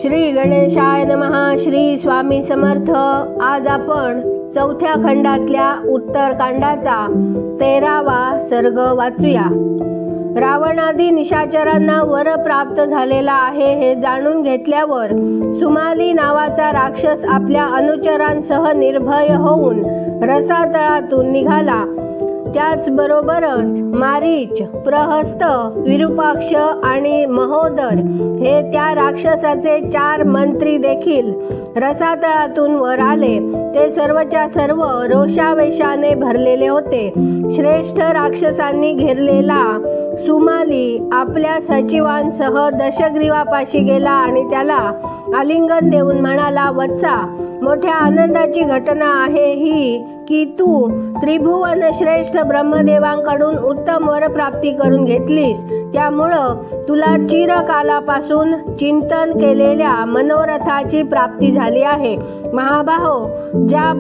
श्री गणेशाय नमः. श्री स्वामी समर्थ. आज आपण चौथ्या खंडातल्या उत्तरकांडाचा 13वा सर्ग वाचूया. रावणादी निशाचरांना वर प्राप्त झालेला आहे हे जाणून घेतल्यावर सुमाली नावाचा राक्षस आपल्या अनुचरांसह निर्भय होऊन रसातळातून निघाला. त्याचबरोबरच मारीच, प्रहस्त, विरूपाक्ष आणि महोदर हे त्या राक्षसाचे 4 मंत्री देखील रसातळातून वर आले. ते सर्वच्या सर्व रोषावेशाने भरलेले होते. श्रेष्ठ राक्षसांनी घेरलेला सुमाली आपल्या सचिवांसह दशग्रीवापाशी गेला आणि त्याला आलिंगन देऊन म्हणाला, वत्सा, मोठ्या आनंदाची घटना आहे ही की तू त्रिभुवन श्रेष्ठ ब्रह्मदेवांकडून उत्तम वरप्राप्ती करून घेतलीस. त्यामुळं तुला चिरकालापासून चिंतन केलेल्या मनोरथाची प्राप्ती झाली आहे. महाबाहो, ज्या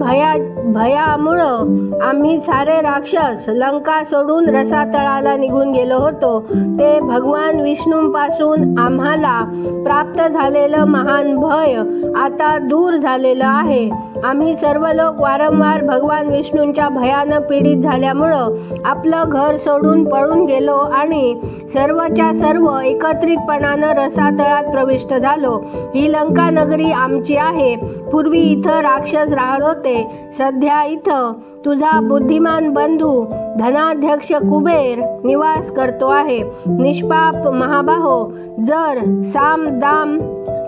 भयामुळं आम्ही सारे राक्षस लंका सोडून रसातळाला निघून गेलो होतो, ते भगवान विष्णूंपासून आम्हाला प्राप्त झालेलं महान भय आता दूर झालेलं आहे. आम्ही सर्व लोक वारंवार भगवान विष्णूंच्या भयानं पीडित झाल्यामुळं आपलं घर सोडून पळून गेलो आणि सर्वच्या सर्व एकत्रितपणानं रसातळात प्रविष्ट झालो. ही लंका नगरी आमची आहे. पूर्वी इथं राक्षस राहत होते. सध्या इथं तुझा बुद्धिमान बंधू धनाध्यक्ष कुबेर निवास करतो आहे. निष्पाप महाबाहो, जर साम दाम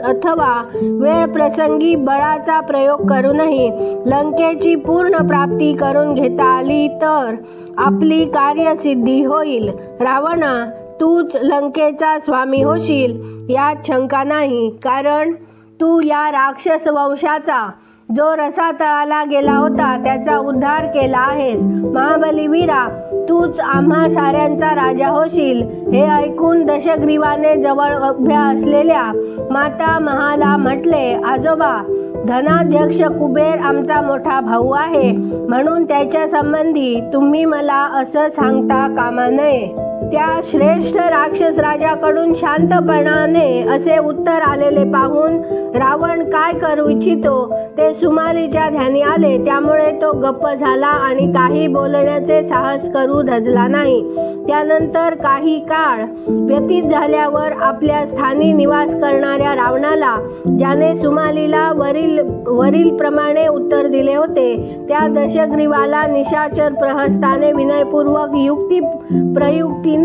अथवा वेळ प्रसंगी बळाचा प्रयोग करूनही लंकेची पूर्ण प्राप्ती करून घेता आली तर आपली कार्यसिद्धी होईल. रावणा, तूच लंकेचा स्वामी होशील यात शंका नाही, कारण तू या राक्षस वंशाचा जो रसातळाला गेला होता त्याचा उद्धार केला आहेस. महाबली वीरा, तूच आम्हा साऱ्यांचा राजा होशील. हे ऐकून दशग्रीवाने जवळ उभ्या असलेल्या माता महाला म्हटले, आजोबा, धनाध्यक्ष कुबेर आमचा मोठा भाऊ आहे, म्हणून त्याच्या संबंधी तुम्ही मला असं सांगता कामा नये. त्या श्रेष्ठ राक्षस राजाकडून शांतपणाने असे उत्तर आलेले पाहून रावण काय करू इच्छितो ते सुमालीच्या ध्यानी आले. त्यामुळे तो गप्प झाला आणि काही बोलण्याचे साहस करू धजला नाही. त्यानंतर काही काळ व्यतीत झाल्यावर आपल्या स्थानी निवास करणाऱ्या रावणाला, ज्याने सुमालीला वरील प्रमाणे उत्तर दिले होते, त्या दशग्रीवाला निशाचर प्रहस्ताने विनयपूर्वक युक्तिप्रयुक्तीने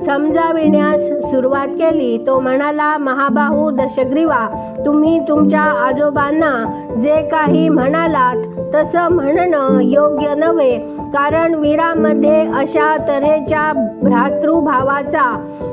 समजाविण्यास सुरुवात केली. तो म्हणाला, महाबाहू दशग्रीवा, तुम्ही तुमच्या आजोबांना जे काही म्हणालात तसं म्हणणं योग्य नव्हे, कारण वीरामध्ये अशा तऱ्हेच्या भ्रातृभावाचा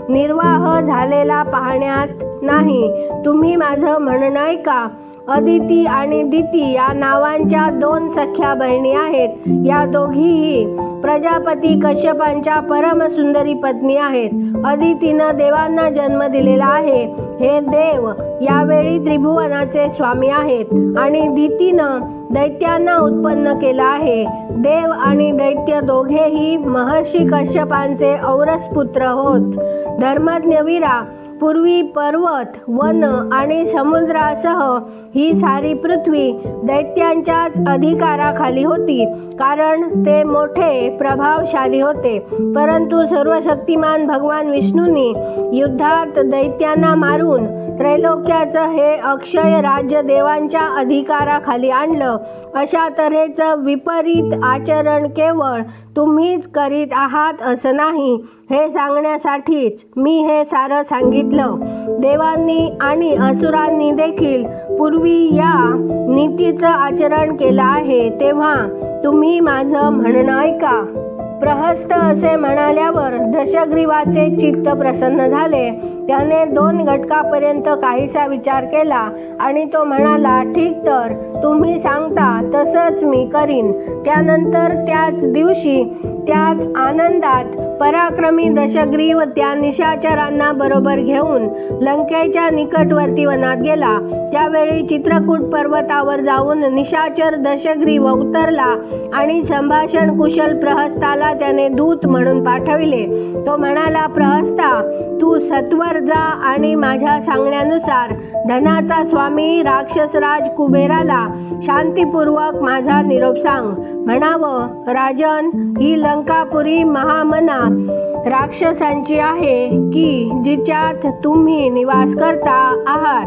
निर्वाह झालेला पाहण्यात नाही. तुम्ही माझं म्हणणं ऐका. अदिती आणि दिती या नावांच्या 2 सख्या बहिणी आहेत. या दोघीही प्रजापती कश्यपांच्या परमसुंदरी पत्नी आहेत. अदितीनं देवांना जन्म दिलेला आहे. हे देव यावेळी त्रिभुवनाचे स्वामी आहेत आणि दितीनं दैत्यांना उत्पन्न केला आहे. देव आणि दैत्य दोघेही महर्षी कश्यपांचे औरस पुत्र होत. धर्मज्ञ वीरा, पूर्वी पर्वत, वन आणि समुद्रासह ही सारी पृथ्वी दैत्यांच्याच अधिकाराखाली होती, कारण ते मोठे प्रभावशाली होते. परंतु सर्वशक्तिमान भगवान विष्णूंनी युद्धात दैत्यांना मारून त्रैलोक्याचं हे अक्षय राज्य देवांच्या अधिकाराखाली आणलं. अशा तऱ्हेचं विपरीत आचरण केवळ तुम्हीच करीत आहात असं नाही, हे सांगण्यासाठीच मी हे सारं सांगितलं. देवांनी आणि असुरांनी देखील पूर्वी या नीतीचं आचरण केलं आहे. तेव्हा तुम्ही माझं म्हणणं ऐका. प्रहस्त असे म्हणाल्यावर दशग्रीवाचे चित्त प्रसन्न झाले. त्याने 2 घटकापर्यंत काहीसा विचार केला आणि तो म्हणाला, ठीक, तर तुम्ही सांगता तसंच मी करीन. त्यानंतर त्याच दिवशी त्याच आनंदात पराक्रमी दशग्रीव त्या निशाचरांना बरोबर घेऊन लंकेच्या निकटवर्ती वनात गेला. त्यावेळी चित्रकूट पर्वतावर जाऊन निशाचर दशग्रीव उतरला आणि संभाषण कुशल प्रहस्ताला त्याने दूत म्हणून पाठविले. तो म्हणाला, प्रहस्ता, तू सत्वर जा आणि माझ्या सांगण्यानुसार धनाचा स्वामी राक्षसराज कुबेराला शांतीपूर्वक माझा निरोप सांग. म्हणावं, राजन, ही लंकापुरी महामना राक्षसांची आहे की जिच्यात तुम्ही निवास करता आहात.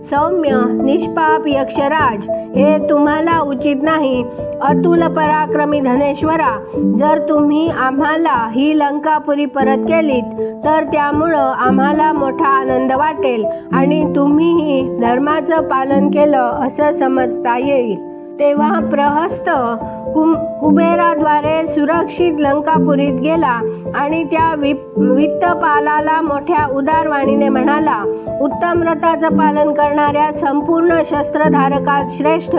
सौम्य निष्पाप यक्षराज, हे तुम्हाला उचित नाही. अतुल पराक्रमी धनेश्वरा, जर तुम्ही आम्हाला ही लंकापुरी परत केलीत तर त्यामुळं आम्हाला मोठा आनंद वाटेल आणि तुम्हीही धर्माचं पालन केलं असं समजता येईल. तेव्हा प्रहस्त कुबेराद्वारे सुरक्षित लंकापुरीत गेला आणि त्या वित्तपालाला मोठ्या उदारवाणीने म्हणाला, उत्तम व्रताचं पालन करणाऱ्या संपूर्ण शस्त्रधारकात श्रेष्ठ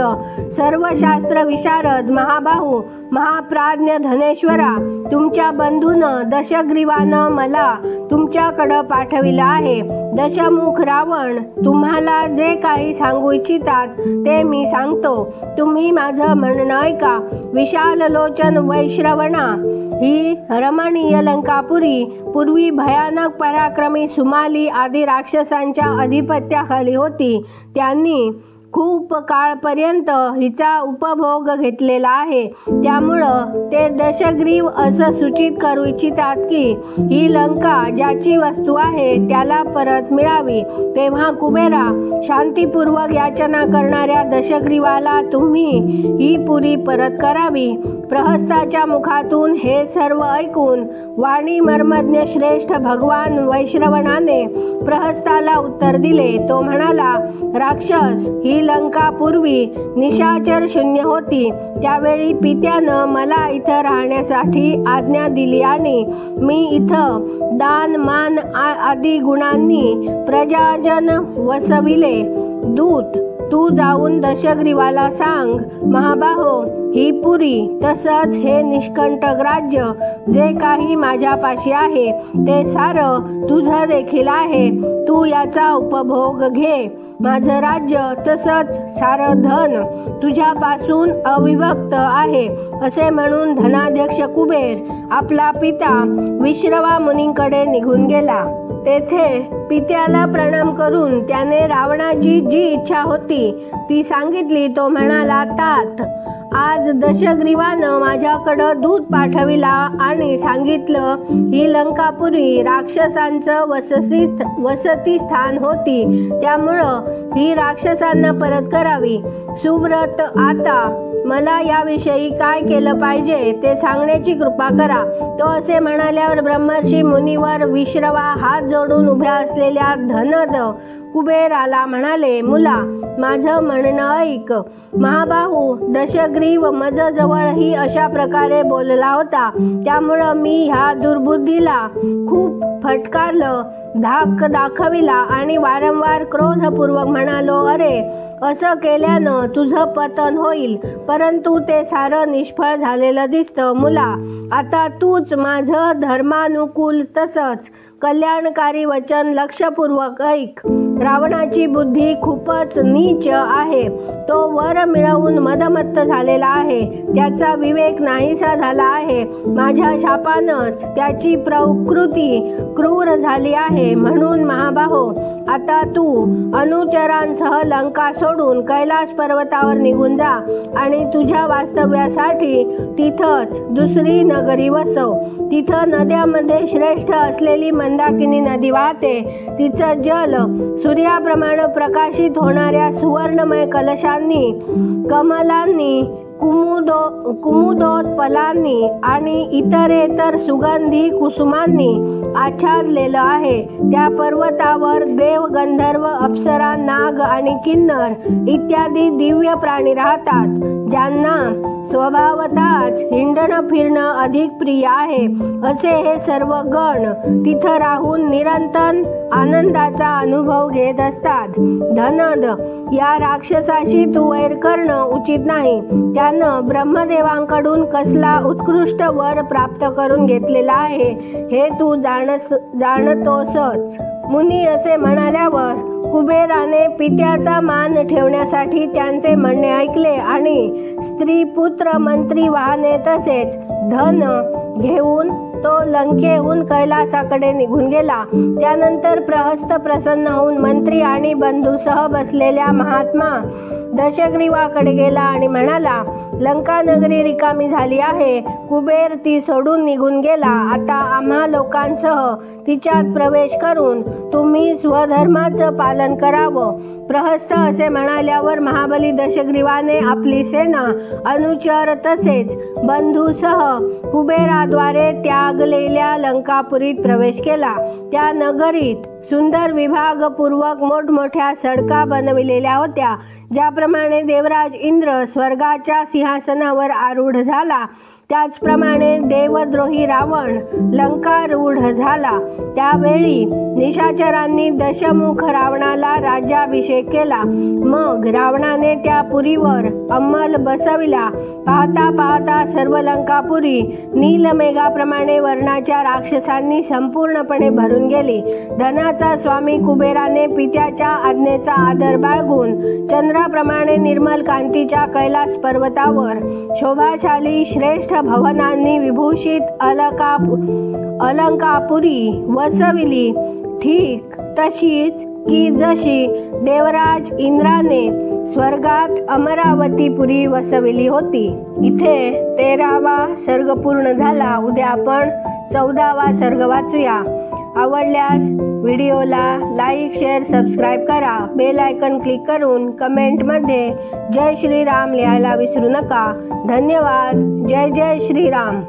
सर्व शास्त्र विशारद महाबाहू महाप्राज्ञ धनेश्वरा, तुमच्या बंधूनं दशग्रीवानं मला तुमच्याकडं पाठविलं आहे. दशमुख रावण तुम्हाला जे काही सांगू इच्छितात ते मी सांगतो. तुम्ही माझं म्हणणं ऐका. विशाल लोचन वैश्रवणा, ही रमणीय लंकापुरी पूर्वी भयानक पराक्रमी सुमाली आदी राक्षसांच्या अधिपत्याखाली होती. त्यांनी खूप काळपर्यंत हिचा उपभोग घेतलेला आहे. त्यामुळं ते दशग्रीव असं सूचित करू इच्छितात की ही लंका ज्याची वस्तू आहे त्याला परत मिळावी. तेव्हा कुबेरा, शांतीपूर्वक याचना करणाऱ्या दशग्रीवाला तुम्ही ही पुरी परत करावी. प्रहस्ताच्या मुखातून हे सर्व ऐकून वाणी मर्मज्ञ श्रेष्ठ भगवान वैश्रवणाने प्रहस्ताला उत्तर दिले. तो म्हणाला, राक्षस, ही लंका पूर्वी निशाचर शून्य होती. त्यावेळी पित्यानं मला इथं राहण्यासाठी आज्ञा दिली आणि मी इथं दान मान आदी गुणांनी प्रजाजन वसविले. दूत, तू जाऊन दशग्रीवाला सांग, महाबाहो, ही पुरी तसंच हे निष्कंटक राज्य जे काही माझ्यापाशी आहे ते सारं तुझं देखील आहे. तू याचा उपभोग घे. माझं राज्य तसंच सारं धन तुझ्यापासून अविभक्त आहे. असे म्हणून धनाध्यक्ष कुबेर आपला पिता विश्रवा मुनींकडे निघून गेला. तेथे पित्याला प्रणाम करून त्याने रावणाची जी इच्छा होती ती सांगितली. तो म्हणाला, तात, आज दशग्रीवानं माझ्याकडं दूत पाठविला आणि सांगितलं ही लंकापुरी राक्षसांचं वसती स्थान होती. त्यामुळं ही राक्षसांना परत करावी. सुव्रत, आता मला याविषयी काय केलं पाहिजे ते सांगण्याची कृपा करा. तो असे म्हणाल्यावर ब्रह्मर्षी मुनीवर विश्रवा हात जोडून उभ्या असलेल्या धनद कुबेराला म्हणाले, मुला, माझं म्हणणं ऐक. महाबाहू दशग्रीव मजजवळही अशा प्रकारे बोलला होता. त्यामुळं मी ह्या दुर्बुद्धीला खूप फटकारलं, धाक दाखविला आणि वारंवार क्रोधपूर्वक म्हणालो, अरे, असं केल्यानं तुझं पतन होईल. परंतु ते सारं निष्फळ झालेलं दिसतं. मुला, आता तूच माझं धर्मानुकूल तसंच कल्याणकारी वचन लक्षपूर्वक ऐक. रावणाची बुद्धी खूपच नीच आहे. तो वर मिळवून मदमत्त झालेला आहे. त्याचा विवेक नाहीसा झाला आहे. माझ्या शापानंच त्याची प्रकृती क्रूर झाली आहे. म्हणून महाबाहो, आता तू अनुचरांसह लंका सोडून कैलास पर्वतावर निघून जा आणि तुझ्या वास्तव्यासाठी तिथंच दुसरी नगरी वसव. तिथं नद्यामध्ये श्रेष्ठ असलेली मंदाकिनी नदी वाहते. तिचं जल सूर्याप्रमाणे प्रकाशित होणाऱ्या सुवर्णमय कलशांनी, कमलांनी, कुमुदोत्पलांनी आणि इतरेतर सुगंधी कुसुमांनी आच्छादलेलं आहे. त्या पर्वतावर देव, गंधर्व, अप्सरा, नाग आणि किन्नर इत्यादी दिव्य प्राणी राहतात, ज्यांना स्वभावतःच हिंडणं फिरणं अधिक प्रिय आहे. असे हे सर्व गण तिथं राहून निरंतर आनंदाचा अनुभव घेत असतात. धनद, या राक्षसाशी तू वैर करणं उचित नाही. त्यानं ब्रह्मदेवांकडून कसला उत्कृष्ट वर प्राप्त करून घेतलेला आहे हे तू जाणतोसच. मुनी असे म्हणाल्यावर कुबेराने पित्याचा मान ठेवण्यासाठी त्यांचे म्हणणे ऐकले आणि स्त्री, पुत्र, मंत्री, वाहने तसेच धन घेऊन तो लंकेहून कैलासाकडे निघून गेला. त्यानंतर प्रहस्त प्रसन्न होऊन मंत्री आणि बंधूसह बसलेल्या महात्मा दशग्रीवाकडे गेला आणि म्हणाला, लंका नगरी रिकामी झाली आहे. कुबेर ती सोडून निघून गेला. आता आम्हा लोकांसह तिच्यात प्रवेश करून तुम्ही स्वधर्माचं पालन करावं. प्रहस्त असे म्हणाल्यावर महाबली दशग्रीवाने आपली सेना, अनुचर तसेच बंधूसह कुबेराद्वारे त्यागलेल्या लंकापुरीत प्रवेश केला. त्या नगरीत सुंदर विभागपूर्वक मोठमोठ्या सडका बनविलेल्या होत्या. ज्याप्रमाणे देवराज इंद्र स्वर्गाच्या सिंहासनावर आरूढ झाला, त्याचप्रमाणे देवद्रोही रावण लंकारूढ झाला. त्यावेळी निशाचरांनी दशमुख रावणाला राज्याभिषेक केला. मग रावणाने त्या पुरीवर अंमल बसविला. पाहता पाहता सर्व लंकापुरी नीलमेघाप्रमाणे वर्णाच्या राक्षसांनी संपूर्णपणे भरून गेली. धनाचा स्वामी कुबेराने पित्याच्या आज्ञेचा आदर बाळगून चंद्राप्रमाणे निर्मल कांतीच्या कैलास पर्वतावर शोभाशाली श्रेष्ठ भवनांनी विभूषित अलंकापुरी वसविली. ठीक तशीच की जशी देवराज इंद्राने स्वर्गात अमरावतीपुरी वसविली होती. इथे 13वा सर्ग पूर्ण झाला. उद्या आपण 14वा सर्ग वाचूया. आवडल्यास व्हिडिओला लाईक, शेअर, सबस्क्राईब करा. बेल आयकन क्लिक करून कमेंटमध्ये जय श्रीराम लिहायला विसरू नका. धन्यवाद. जय जय श्रीराम.